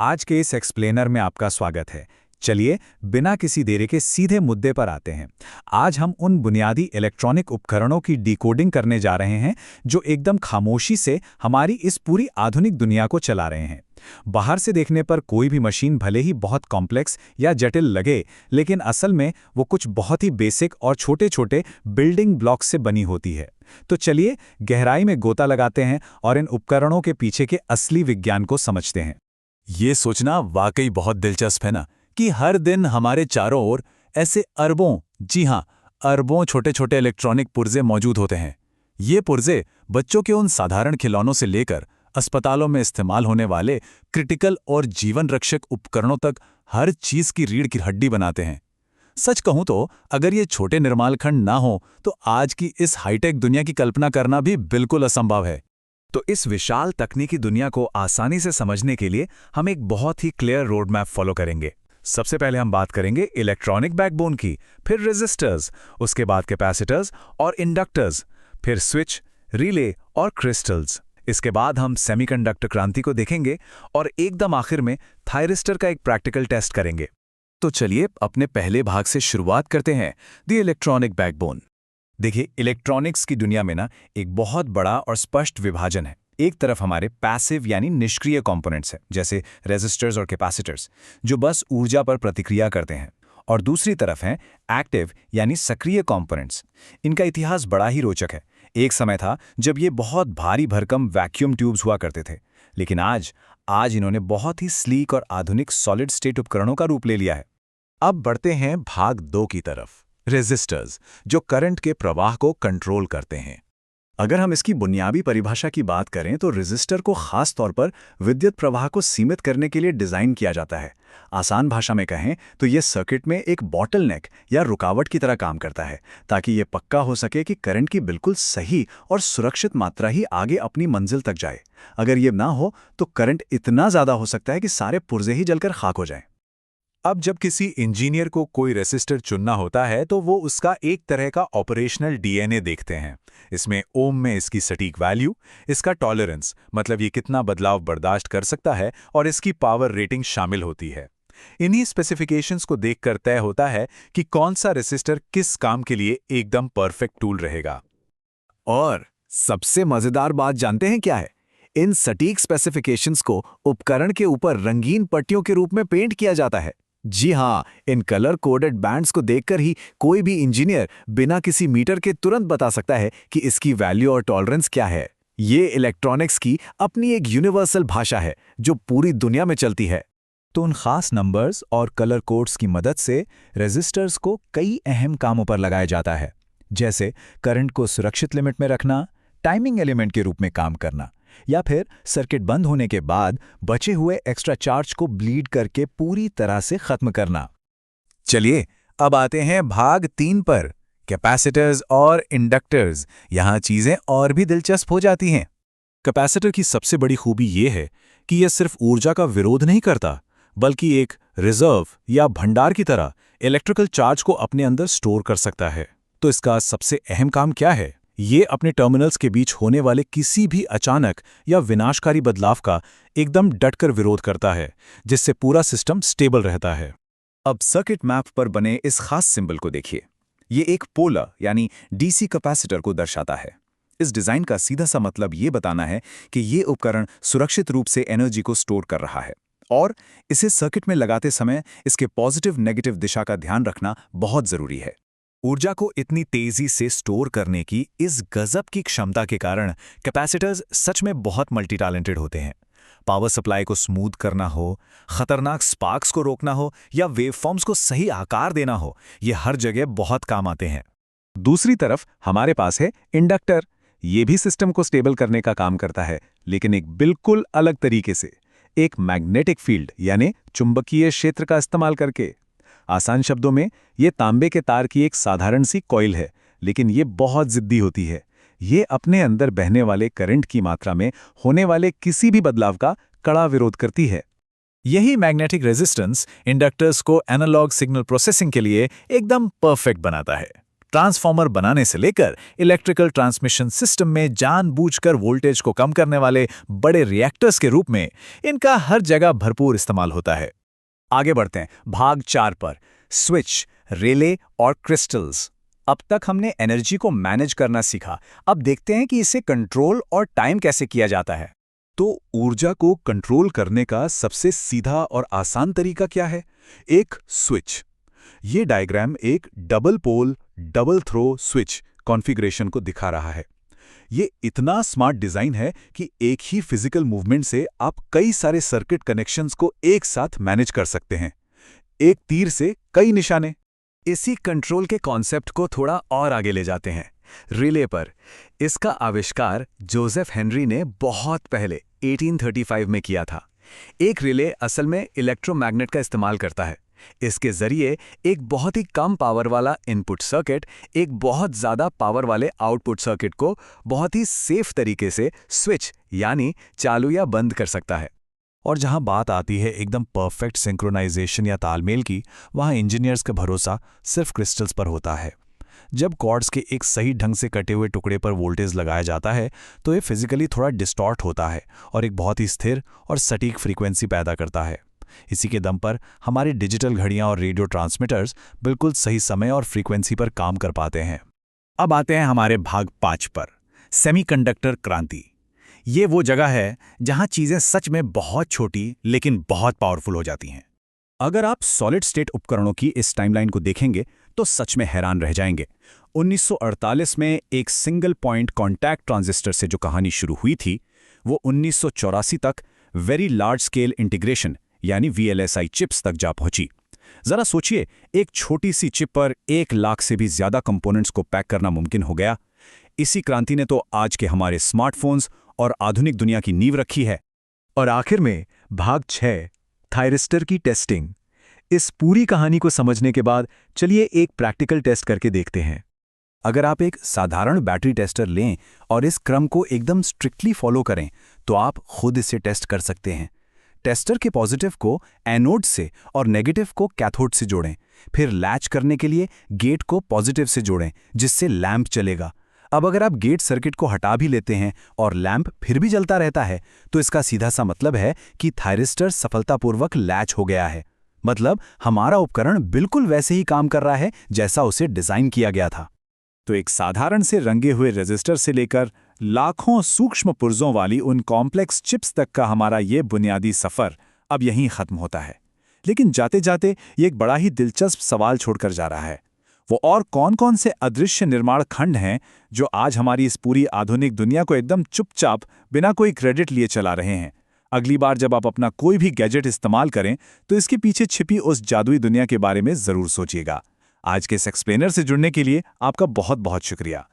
आज के इस एक्सप्लेनर में आपका स्वागत है। चलिए बिना किसी देरी के सीधे मुद्दे पर आते हैं। आज हम उन बुनियादी इलेक्ट्रॉनिक उपकरणों की डिकोडिंग करने जा रहे हैं जो एकदम खामोशी से हमारी इस पूरी आधुनिक दुनिया को चला रहे हैं। बाहर से देखने पर कोई भी मशीन भले ही बहुत कॉम्प्लेक्स या जटिल लगे, लेकिन असल में वो कुछ बहुत ही बेसिक और छोटे-छोटे बिल्डिंग ब्लॉक्स से बनी होती है। तो चलिए गहराई में गोता लगाते हैं और इन उपकरणों के पीछे के असली विज्ञान को समझते हैं। ये सोचना वाकई बहुत दिलचस्प है ना कि हर दिन हमारे चारों ओर ऐसे अरबों, जी हाँ, अरबों छोटे छोटे इलेक्ट्रॉनिक पुर्जे मौजूद होते हैं। ये पुर्जे बच्चों के उन साधारण खिलौनों से लेकर अस्पतालों में इस्तेमाल होने वाले क्रिटिकल और जीवन रक्षक उपकरणों तक हर चीज की रीढ़ की हड्डी बनाते हैं। सच कहूं तो अगर ये छोटे निर्माण खंड ना हो तो आज की इस हाईटेक दुनिया की कल्पना करना भी बिल्कुल असंभव है। तो इस विशाल तकनीकी दुनिया को आसानी से समझने के लिए हम एक बहुत ही क्लियर रोड मैप फॉलो करेंगे। सबसे पहले हम बात करेंगे इलेक्ट्रॉनिक बैकबोन की, फिर रेजिस्टर्स, उसके बाद कैपेसिटर्स और इंडक्टर्स, फिर स्विच, रिले और क्रिस्टल्स। इसके बाद हम सेमीकंडक्टर क्रांति को देखेंगे और एकदम आखिर में थायरिस्टर का एक प्रैक्टिकल टेस्ट करेंगे। तो चलिए अपने पहले भाग से शुरुआत करते हैं, द इलेक्ट्रॉनिक बैकबोन। देखिए, इलेक्ट्रॉनिक्स की दुनिया में ना एक बहुत बड़ा और स्पष्ट विभाजन है। एक तरफ हमारे पैसिव यानी निष्क्रिय कंपोनेंट्स हैं, जैसे रेजिस्टर्स और कैपेसिटर्स, जो बस ऊर्जा पर प्रतिक्रिया करते हैं, और दूसरी तरफ हैं एक्टिव यानी सक्रिय कंपोनेंट्स। इनका इतिहास बड़ा ही रोचक है। एक समय था जब ये बहुत भारी भरकम वैक्यूम ट्यूब्स हुआ करते थे, लेकिन आज इन्होंने बहुत ही स्लीक और आधुनिक सॉलिड स्टेट उपकरणों का रूप ले लिया है। अब बढ़ते हैं भाग 2 की तरफ, रेजिस्टर्स, जो करंट के प्रवाह को कंट्रोल करते हैं। अगर हम इसकी बुनियादी परिभाषा की बात करें तो रेजिस्टर को खास तौर पर विद्युत प्रवाह को सीमित करने के लिए डिजाइन किया जाता है। आसान भाषा में कहें तो ये सर्किट में एक बॉटलनेक या रुकावट की तरह काम करता है, ताकि ये पक्का हो सके कि करंट की बिल्कुल सही और सुरक्षित मात्रा ही आगे अपनी मंजिल तक जाए। अगर ये ना हो तो करंट इतना ज्यादा हो सकता है कि सारे पुर्जे ही जलकर खाक हो जाएं। अब जब किसी इंजीनियर को कोई रेसिस्टर चुनना होता है तो वो उसका एक तरह का ऑपरेशनल डीएनए देखते हैं। इसमें ओम में इसकी सटीक वैल्यू, इसका टॉलरेंस मतलब ये कितना बदलाव बर्दाश्त कर सकता है, और इसकी पावर रेटिंग शामिल होती है। इन्हीं स्पेसिफिकेशंस को देखकर तय होता है कि कौन सा रेसिस्टर किस काम के लिए एकदम परफेक्ट टूल रहेगा। और सबसे मजेदार बात जानते हैं क्या है? इन सटीक स्पेसिफिकेशंस को उपकरण के ऊपर रंगीन पट्टियों के रूप में पेंट किया जाता है। जी हाँ, इन कलर कोडेड बैंड्स को देखकर ही कोई भी इंजीनियर बिना किसी मीटर के तुरंत बता सकता है कि इसकी वैल्यू और टॉलरेंस क्या है। ये इलेक्ट्रॉनिक्स की अपनी एक यूनिवर्सल भाषा है जो पूरी दुनिया में चलती है। तो उन खास नंबर्स और कलर कोड्स की मदद से रेजिस्टर्स को कई अहम कामों पर लगाया जाता है, जैसे करंट को सुरक्षित लिमिट में रखना, टाइमिंग एलिमेंट के रूप में काम करना, या फिर सर्किट बंद होने के बाद बचे हुए एक्स्ट्रा चार्ज को ब्लीड करके पूरी तरह से खत्म करना। चलिए अब आते हैं भाग 3 पर, कैपेसिटर्स और इंडक्टर्स। यहाँ चीजें और भी दिलचस्प हो जाती हैं। कैपेसिटर की सबसे बड़ी खूबी ये है कि यह सिर्फ ऊर्जा का विरोध नहीं करता, बल्कि एक रिजर्व या भंडार की तरह इलेक्ट्रिकल चार्ज को अपने अंदर स्टोर कर सकता है। तो इसका सबसे अहम काम क्या है? ये अपने टर्मिनल्स के बीच होने वाले किसी भी अचानक या विनाशकारी बदलाव का एकदम डटकर विरोध करता है, जिससे पूरा सिस्टम स्टेबल रहता है। अब सर्किट मैप पर बने इस खास सिंबल को देखिए। ये एक पोलर यानी डीसी कैपेसिटर को दर्शाता है। इस डिजाइन का सीधा सा मतलब ये बताना है कि ये उपकरण सुरक्षित रूप से एनर्जी को स्टोर कर रहा है, और इसे सर्किट में लगाते समय इसके पॉजिटिव नेगेटिव दिशा का ध्यान रखना बहुत जरूरी है। ऊर्जा को इतनी तेजी से स्टोर करने की इस गजब की क्षमता के कारण कैपेसिटर्स सच में बहुत मल्टी टैलेंटेड होते हैं। पावर सप्लाई को स्मूथ करना हो, खतरनाक स्पार्क्स को रोकना हो, या वेवफॉर्म्स को सही आकार देना हो, ये हर जगह बहुत काम आते हैं। दूसरी तरफ हमारे पास है इंडक्टर। ये भी सिस्टम को स्टेबल करने का काम करता है, लेकिन एक बिल्कुल अलग तरीके से, एक मैग्नेटिक फील्ड यानी चुंबकीय क्षेत्र का इस्तेमाल करके। आसान शब्दों में ये तांबे के तार की एक साधारण सी कॉइल है, लेकिन ये बहुत जिद्दी होती है। ये अपने अंदर बहने वाले करंट की मात्रा में होने वाले किसी भी बदलाव का कड़ा विरोध करती है। यही मैग्नेटिक रेजिस्टेंस इंडक्टर्स को एनालॉग सिग्नल प्रोसेसिंग के लिए एकदम परफेक्ट बनाता है। ट्रांसफॉर्मर बनाने से लेकर इलेक्ट्रिकल ट्रांसमिशन सिस्टम में जानबूझकर वोल्टेज को कम करने वाले बड़े रिएक्टर्स के रूप में इनका हर जगह भरपूर इस्तेमाल होता है। आगे बढ़ते हैं भाग 4 पर, स्विच, रिले और क्रिस्टल्स। अब तक हमने एनर्जी को मैनेज करना सीखा, अब देखते हैं कि इसे कंट्रोल और टाइम कैसे किया जाता है। तो ऊर्जा को कंट्रोल करने का सबसे सीधा और आसान तरीका क्या है? एक स्विच। ये डायग्राम एक double pole double throw switch configuration को दिखा रहा है। ये इतना स्मार्ट डिजाइन है कि एक ही फिजिकल मूवमेंट से आप कई सारे सर्किट कनेक्शंस को एक साथ मैनेज कर सकते हैं। एक तीर से कई निशाने। इसी कंट्रोल के कॉन्सेप्ट को थोड़ा और आगे ले जाते हैं, रिले पर। इसका आविष्कार जोसेफ हेनरी ने बहुत पहले 1835 में किया था। एक रिले असल में इलेक्ट्रोमैग्नेट का इस्तेमाल करता है। इसके जरिए एक बहुत ही कम पावर वाला इनपुट सर्किट एक बहुत ज़्यादा पावर वाले आउटपुट सर्किट को बहुत ही सेफ तरीके से स्विच यानी चालू या बंद कर सकता है। और जहां बात आती है एकदम परफेक्ट सिंक्रोनाइजेशन या तालमेल की, वहां इंजीनियर्स का भरोसा सिर्फ क्रिस्टल्स पर होता है। जब कॉर्ड्स के एक सही ढंग से कटे हुए टुकड़े पर वोल्टेज लगाया जाता है तो ये फिजिकली थोड़ा डिस्टॉर्ट होता है और एक बहुत ही स्थिर और सटीक फ्रीक्वेंसी पैदा करता है। इसी के दम पर हमारी डिजिटल घड़ियां और रेडियो ट्रांसमीटर्स बिल्कुल सही समय और फ्रीक्वेंसी पर काम कर पाते हैं। अब आते हैं हमारे भाग 5 पर, सेमीकंडक्टर क्रांति। ये वो जगह है जहां चीजें सच में बहुत छोटी लेकिन बहुत पावरफुल हो जाती हैं। अगर आप सॉलिड स्टेट उपकरणों की इस टाइमलाइन को देखेंगे तो सच में हैरान रह जाएंगे। 1948 में एक सिंगल पॉइंट कॉन्टैक्ट ट्रांजिस्टर से जो कहानी शुरू हुई थी, वो 1984 तक वेरी लार्ज स्केल इंटीग्रेशन यानी VLSI चिप्स तक जा पहुंची। जरा सोचिए, एक छोटी सी चिप पर 1 लाख से भी ज्यादा कंपोनेंट्स को पैक करना मुमकिन हो गया। इसी क्रांति ने तो आज के हमारे स्मार्टफोन्स और आधुनिक दुनिया की नींव रखी है। और आखिर में भाग 6, थायरिस्टर की टेस्टिंग। इस पूरी कहानी को समझने के बाद चलिए एक प्रैक्टिकल टेस्ट करके देखते हैं। अगर आप एक साधारण बैटरी टेस्टर लें और इस क्रम को एकदम स्ट्रिक्टली फॉलो करें तो आप खुद इसे टेस्ट कर सकते हैं। टेस्टर के पॉजिटिव को एनोड से और नेगेटिव को कैथोड से जोड़ें। फिर लैच करने के लिए गेट को पॉजिटिव से जोड़ें, जिससे लैंप चलेगा। अब अगर आप गेट सर्किट को हटा भी लेते हैं और लैंप फिर भी जलता रहता है तो इसका सीधा सा मतलब है कि थायरिस्टर सफलतापूर्वक लैच हो गया है। मतलब हमारा उपकरण बिल्कुल वैसे ही काम कर रहा है जैसा उसे डिजाइन किया गया था। तो एक साधारण से रंगे हुए रेजिस्टर से लेकर लाखों सूक्ष्म पुर्जों वाली उन कॉम्प्लेक्स चिप्स तक का हमारा ये बुनियादी सफर अब यहीं खत्म होता है। लेकिन जाते जाते ये एक बड़ा ही दिलचस्प सवाल छोड़कर जा रहा है। वो और कौन-कौन से अदृश्य निर्माण खंड हैं जो आज हमारी इस पूरी आधुनिक दुनिया को एकदम चुपचाप बिना कोई क्रेडिट लिए चला रहे हैं। अगली बार जब आप अपना कोई भी गैजेट इस्तेमाल करें तो इसके पीछे छिपी उस जादुई दुनिया के बारे में जरूर सोचिएगा। आज के इस एक्सप्लेनर से जुड़ने के लिए आपका बहुत बहुत शुक्रिया।